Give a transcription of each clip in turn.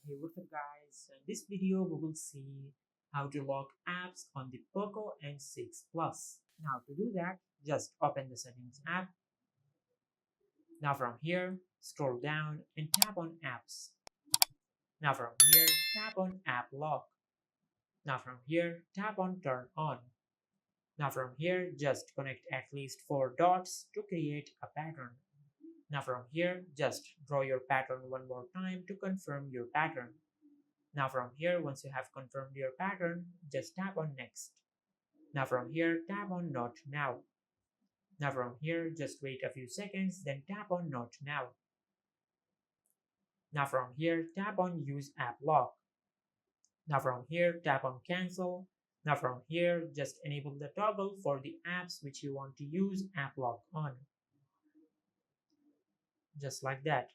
Hey, what's up guys? In this video we will see how to lock apps on the Poco M6 Plus. Now to do that, just open the settings app. Now from here, scroll down and tap on apps. Now from here, tap on app lock. Now from here, tap on turn on. Now from here, just connect at least 4 dots to create a pattern. Now from here, just draw your pattern one more time to confirm your pattern. Now from here, once you have confirmed your pattern, just tap on next. Now from here, tap on not now. Now from here, just wait a few seconds, then tap on not now. Now from here, tap on use app lock. Now from here, tap on cancel. Now from here, just enable the toggle for the apps which you want to use app lock on. Just like that.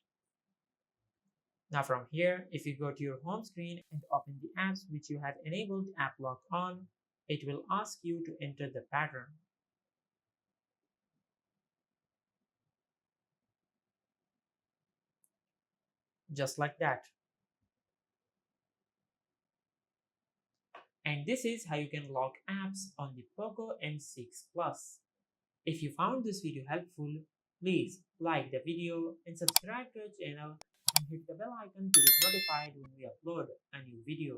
Now from here, if you go to your home screen and open the apps which you have enabled app lock on, it will ask you to enter the pattern. Just like that. And this is how you can lock apps on the Poco M6 Plus. If you found this video helpful, please like the video and subscribe to our channel and hit the bell icon to get notified when we upload a new video.